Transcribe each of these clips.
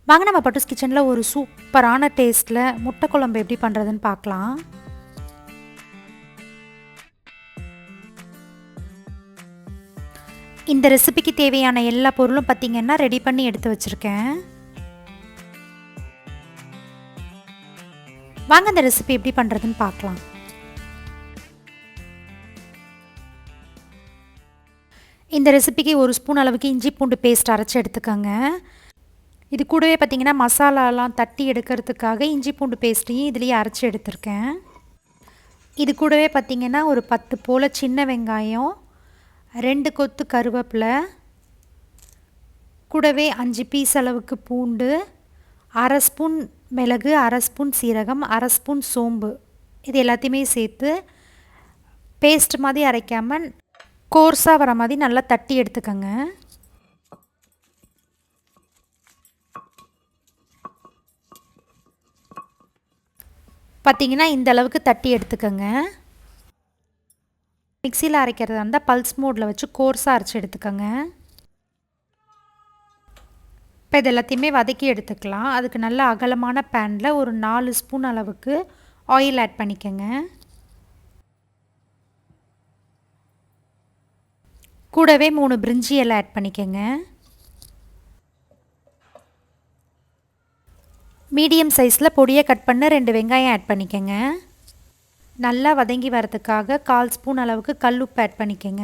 வாங்க நம்ம பட்டூஸ் கிச்சனில் ஒரு சூப்பரான டேஸ்ட்டில் முட்டை குழம்பு எப்படி பண்ணுறதுன்னு பார்க்கலாம். இந்த ரெசிபிக்கு தேவையான எல்லா பொருளும் பார்த்திங்கன்னா ரெடி பண்ணி எடுத்து வச்சுருக்கேன். வாங்க இந்த ரெசிபி எப்படி பண்ணுறதுன்னு பார்க்கலாம். இந்த ரெசிபிக்கு ஒரு ஸ்பூன் அளவுக்கு இஞ்சி பூண்டு பேஸ்ட் அரைச்சி எடுத்துக்கோங்க. இது கூடவே பார்த்திங்கன்னா மசாலாலாம் தட்டி எடுக்கிறதுக்காக இஞ்சி பூண்டு பேஸ்ட்டையும் இதுலேயே அரைச்சி எடுத்திருக்கேன். இது கூடவே பார்த்திங்கன்னா ஒரு 10 போல் சின்ன வெங்காயம், 2 கொத்து கருவேப்பிலை, கூடவே 5 பீஸ் அளவுக்கு பூண்டு, 1/2 ஸ்பூன் மிளகு, 1/2 ஸ்பூன் சீரகம், 1/2 ஸ்பூன் சோம்பு, இது எல்லாத்தையுமே சேர்த்து பேஸ்ட் மாதிரி அரைக்காமல் கோர்ஸாக வர மாதிரி நல்லா தட்டி எடுத்துக்கோங்க. பார்த்திங்கன்னா இந்த அளவுக்கு தட்டி எடுத்துக்கோங்க. மிக்சியில் அரைக்கிறதா இருந்தால் பல்ஸ் மோடில் வச்சு கோர்ஸாக அரைச்சி எடுத்துக்கோங்க. இப்போ இது எல்லாத்தையுமே வதக்கி எடுத்துக்கலாம். அதுக்கு நல்ல அகலமான பேனில் ஒரு 4 ஸ்பூன் அளவுக்கு ஆயில் ஆட் பண்ணிக்கோங்க. கூடவே 3 பிரிஞ்சி இலை ஆட் பண்ணிக்கோங்க. மீடியம் சைஸில் பொடியை கட் பண்ண 2 வெங்காயம் ஆட் பண்ணிக்கோங்க. நல்லா வதங்கி வரதுக்காக 1/4 ஸ்பூன் அளவுக்கு கல்லுப்பு ஆட் பண்ணிக்கோங்க.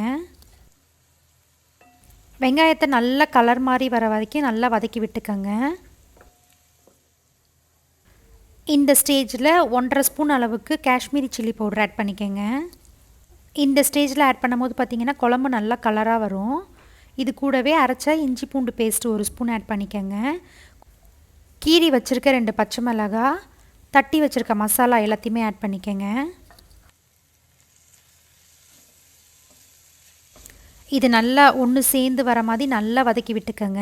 வெங்காயத்தை நல்லா கலர் மாதிரி வர வரைக்கும் நல்லா வதக்கி விட்டுக்கோங்க. இந்த ஸ்டேஜில் 1/2 ஸ்பூன் அளவுக்கு காஷ்மீரி சில்லி பவுடர் ஆட் பண்ணிக்கோங்க. இந்த ஸ்டேஜில் ஆட் பண்ணும்போது பார்த்திங்கன்னா குழம்பு நல்லா கலராக வரும். இது கூடவே அரைச்ச இஞ்சி பூண்டு பேஸ்ட்டு 1 ஸ்பூன் ஆட் பண்ணிக்கோங்க. கீரி வச்சுருக்க 2 பச்சை மிளகாய், தட்டி வச்சுருக்க மசாலா எல்லாத்தையுமே ஆட் பண்ணிக்கோங்க. இது நல்லா ஒன்று சேர்ந்து வர மாதிரி நல்லா வதக்கி விட்டுக்கோங்க.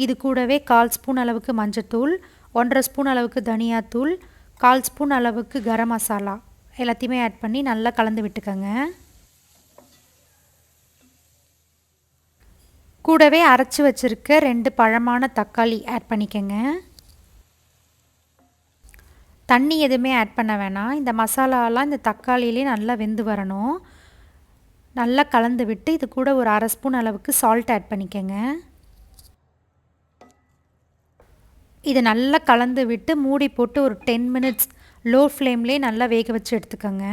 இது கூடவே 1/4 ஸ்பூன் அளவுக்கு மஞ்சத்தூள், 1/2 ஸ்பூன் அளவுக்கு தனியாத்தூள், 1/4 ஸ்பூன் அளவுக்கு கரம் மசாலா எல்லாத்தையுமே ஆட் பண்ணி நல்லா கலந்து விட்டுக்கோங்க. கூடவே அரைச்சி வச்சுருக்க 2 பழமான தக்காளி ஆட் பண்ணிக்கோங்க. தண்ணி எதுவுமே ஆட் பண்ண வேணாம். இந்த மசாலாலாம் இந்த தக்காளியிலே நல்லா வெந்து வரணும். நல்லா கலந்து விட்டு இது கூட ஒரு 1/2 ஸ்பூன் அளவுக்கு சால்ட் ஆட் பண்ணிக்கோங்க. இது நல்லா கலந்து விட்டு மூடி போட்டு ஒரு 10 மினிட்ஸ் லோ ஃப்ளேம்லேயே நல்லா வேக வச்சு எடுத்துக்கோங்க.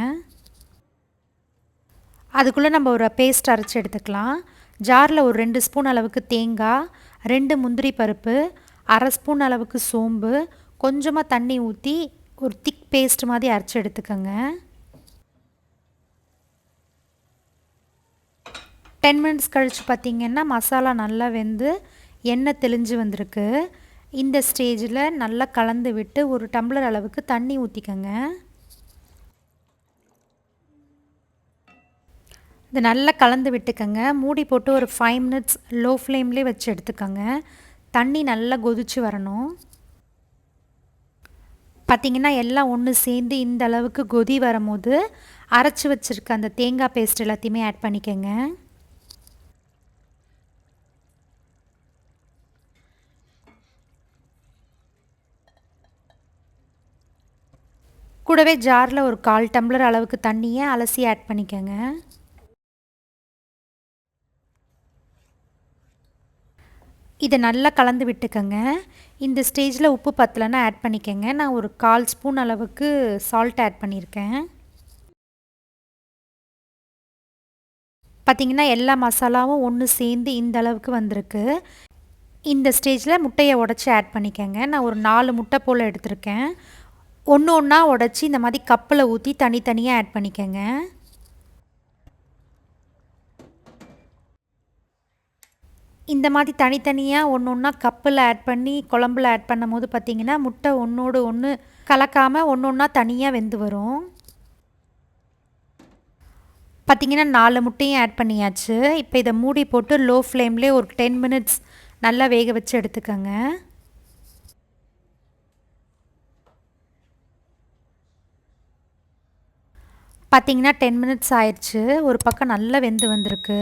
அதுக்குள்ளே நம்ம ஒரு பேஸ்ட் அரைச்சி எடுத்துக்கலாம். ஜாரில் ஒரு 2 ஸ்பூன் அளவுக்கு தேங்காய், 2 முந்திரி பருப்பு, 1/2 ஸ்பூன் அளவுக்கு சோம்பு, கொஞ்சமாக தண்ணி ஊற்றி ஒரு திக் பேஸ்ட் மாதிரி அரைச்சி எடுத்துக்கோங்க. 10 மினிட்ஸ் கழித்து பார்த்திங்கன்னா மசாலா நல்லா வெந்து எண்ணெய் தெளிஞ்சு வந்திருக்கு. இந்த ஸ்டேஜில் நல்லா கலந்து விட்டு ஒரு டம்ளர் அளவுக்கு தண்ணி ஊற்றிக்கோங்க. இது நல்லா கலந்து விட்டுக்கோங்க. மூடி போட்டு ஒரு 5 மினிட்ஸ் லோ ஃப்ளேம்லேயே வச்சு எடுத்துக்கோங்க. தண்ணி நல்லா கொதிச்சு வரணும். பார்த்திங்கன்னா எல்லாம் ஒன்று சேர்ந்து இந்த அளவுக்கு கொதி வரும்போது அரைச்சி வச்சுருக்க அந்த தேங்காய் பேஸ்ட் எல்லாத்தையுமே ஆட் பண்ணிக்கோங்க. கூடவே ஜாரில் ஒரு 1/4 டம்ளர் அளவுக்கு தண்ணியை அலசி ஆட் பண்ணிக்கோங்க. இதை நல்லா கலந்து விட்டுக்கோங்க. இந்த ஸ்டேஜில் உப்பு பத்தலைன்னா ஆட் பண்ணிக்கோங்க. நான் ஒரு 1/4 ஸ்பூன் அளவுக்கு சால்ட் ஆட் பண்ணியிருக்கேன். பார்த்திங்கன்னா எல்லா மசாலாவும் ஒன்று சேர்ந்து இந்த அளவுக்கு வந்திருக்கு. இந்த ஸ்டேஜில் முட்டையை உடச்சி ஆட் பண்ணிக்கோங்க. நான் ஒரு 4 முட்டை போல் எடுத்திருக்கேன். ஒன்று ஒன்றா உடச்சி இந்த மாதிரி கப்பில் ஊற்றி தனித்தனியாக ஆட் பண்ணிக்கோங்க. இந்த மாதிரி தனித்தனியாக ஒன்று ஒன்றா கப்பில் ஆட் பண்ணி குழம்புல ஆட் பண்ணும் போது பார்த்திங்கன்னா முட்டை ஒன்றோடு ஒன்று கலக்காமல் ஒன்று ஒன்றா தனியாக வெந்து வரும். பார்த்திங்கன்னா 4 முட்டையும் ஆட் பண்ணியாச்சு. இப்போ இதை மூடி போட்டு லோ ஃப்ளேம்லேயே ஒரு 10 மினிட்ஸ் நல்லா வேக வச்சு எடுத்துக்கோங்க. பார்த்திங்கன்னா 10 மினிட்ஸ் ஆயிடுச்சு. ஒரு பக்கம் நல்லா வெந்து வந்திருக்கு.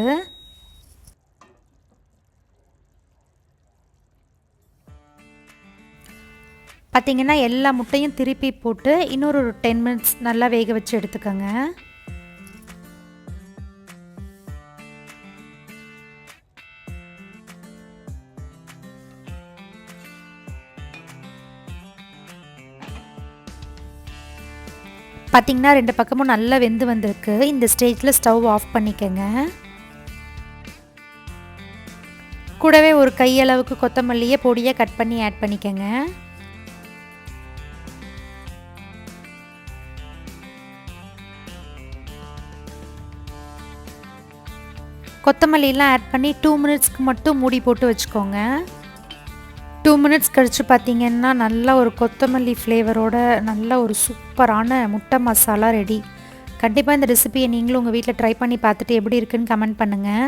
பார்த்திங்கன்னா எல்லா முட்டையும் திருப்பி போட்டு இன்னொரு 10 மினிட்ஸ் நல்லா வேக வச்சு எடுத்துக்கோங்க. பார்த்திங்கன்னா 2 பக்கமும் நல்லா வெந்து வந்திருக்கு. இந்த ஸ்டேஜில் ஸ்டவ் ஆஃப் பண்ணிக்கோங்க. கூடவே ஒரு கையளவுக்கு கொத்தமல்லியை பொடியாக கட் பண்ணி ஆட் பண்ணிக்கோங்க. கொத்தமல்லியெலாம் ஆட் பண்ணி 2 மினிட்ஸ்க்கு மட்டும் மூடி போட்டு வச்சுக்கோங்க. 2 மினிட்ஸ் கழித்து பார்த்திங்கன்னா நல்லா ஒரு கொத்தமல்லி ஃப்ளேவரோட நல்ல ஒரு சூப்பரான முட்டை மசாலா ரெடி. கண்டிப்பாக இந்த ரெசிபியை நீங்களும் உங்கள் வீட்டில் ட்ரை பண்ணி பார்த்துட்டு எப்படி இருக்குன்னு கமெண்ட் பண்ணுங்கள்.